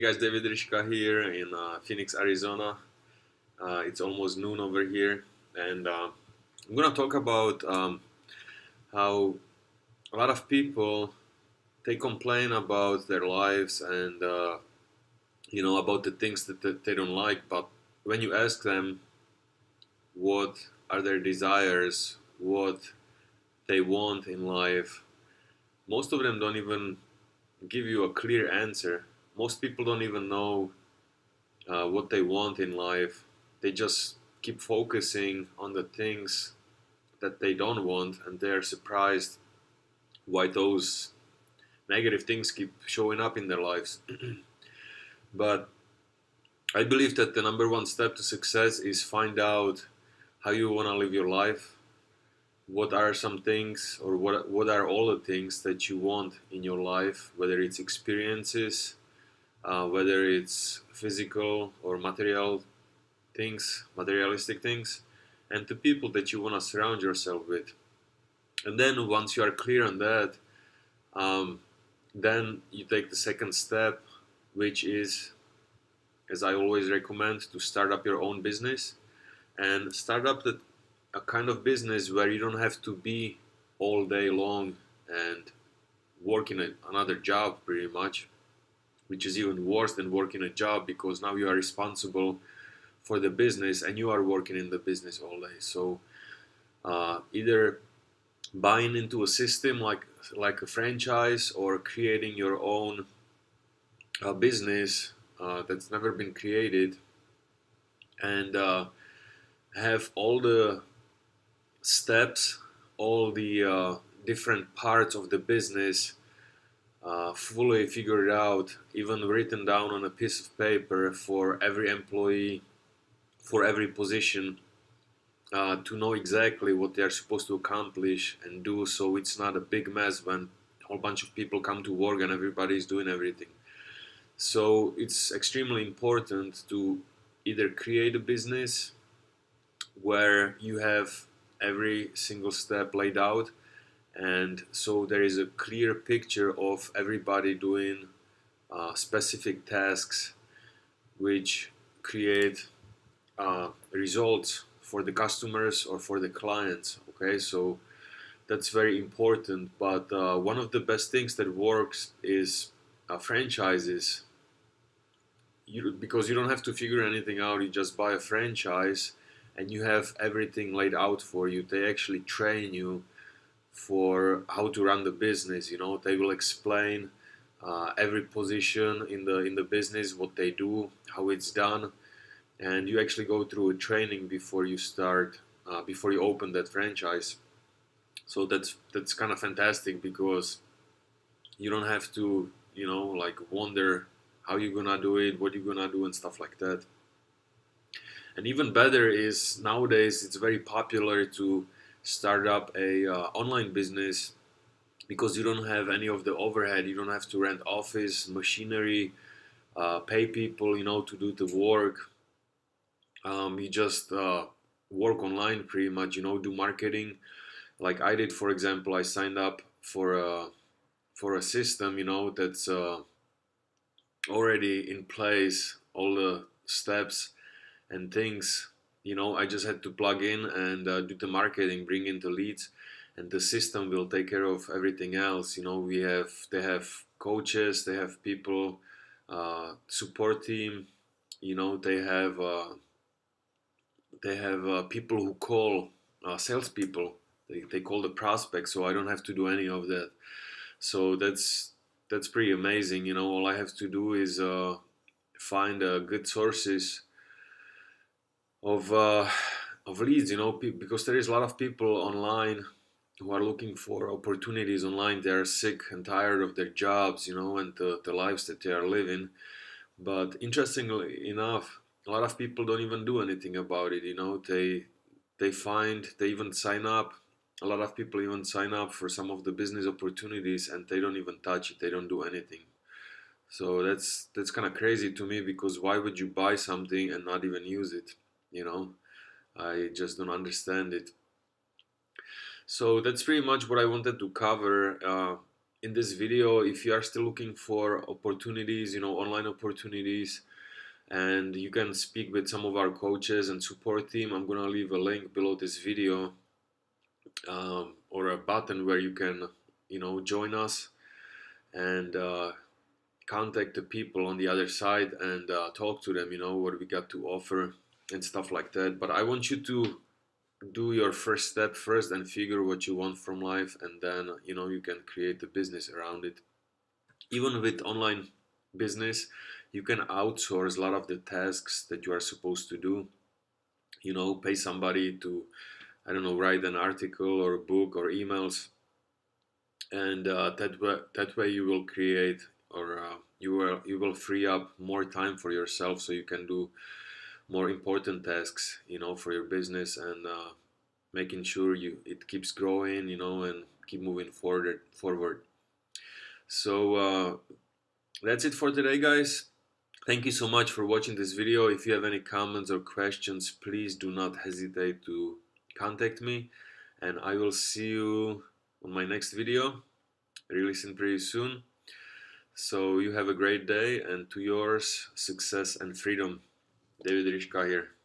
Hey guys, David Rishka here in Phoenix, Arizona. It's almost noon over here, and I'm gonna talk about how a lot of people they complain about their lives and about the things that they don't like. But when you ask them what are their desires, what they want in life, most of them don't even give you a clear answer. Most people don't even know what they want in life. They just keep focusing on the things that they don't want, and they're surprised why those negative things keep showing up in their lives. But I believe that the number one step to success is find out how you want to live your life. What are some things, or what are all the things that you want in your life, whether it's experiences, whether it's physical or material things, materialistic things, and the people that you want to surround yourself with. And then once you are clear on that, um, then you take the second step, which is, as I always recommend, to start up your own business and start up a kind of business where you don't have to be all day long and working another job pretty much, which is even worse than working a job because now you are responsible for the business and you are working in the business all day. So either buying into a system like a franchise or creating your own business that's never been created and have all the steps, all the different parts of the business fully figured out, even written down on a piece of paper for every employee, for every position, to know exactly what they are supposed to accomplish and do, so it's not a big mess when a whole bunch of people come to work and everybody is doing everything. So it's extremely important to either create a business where you have every single step laid out, and so there is a clear picture of everybody doing specific tasks which create results for the customers or for the clients. Okay, so that's very important. But one of the best things that works is franchises. Because you don't have to figure anything out. You just buy a franchise, and you have everything laid out for you. They actually train you for how to run the business. They will explain every position in the business, what they do, how it's done, and you actually go through a training before you start, before you open that franchise. So that's kind of fantastic because you don't have to, like wonder how you're gonna do it, what you're gonna do, and stuff like that. And even better is nowadays it's very popular to start up a online business because you don't have any of the overhead. You don't have to rent office, machinery, pay people, to do the work. You just work online pretty much, do marketing. Like I did, for example, I signed up for a system, that's already in place, all the steps and things. I just had to plug in and do the marketing, bring in the leads, and the system will take care of everything else. They have coaches, they have people, support team. They have people who call salespeople. They call the prospects, so I don't have to do any of that. So that's pretty amazing. All I have to do is find good sources of of leads. Because there is a lot of people online who are looking for opportunities online. They are sick and tired of their jobs, and the lives that they are living. But interestingly enough, a lot of people don't even do anything about it. They even sign up. A lot of people even sign up for some of the business opportunities, and they don't even touch it. They don't do anything. So that's kind of crazy to me, because why would you buy something and not even use it? You know, I just don't understand it. So that's pretty much what I wanted to cover. in this video, if you are still looking for opportunities, online opportunities, and you can speak with some of our coaches and support team, I'm gonna leave a link below this video, or a button where you can, join us and contact the people on the other side and talk to them, what we got to offer and stuff like that. But I want you to do your first step first and figure what you want from life, and then you can create the business around it. Even with online business, you can outsource a lot of the tasks that you are supposed to do. Pay somebody to, I don't know, write an article or a book or emails, and that way you will create, or you will free up more time for yourself, so you can do more important tasks, for your business, and making sure it keeps growing, and keep moving forward. So that's it for today, guys. Thank you so much for watching this video. If you have any comments or questions, please do not hesitate to contact me, and I will see you on my next video, releasing pretty soon. So you have a great day, and to yours, success and freedom. David Rishka here.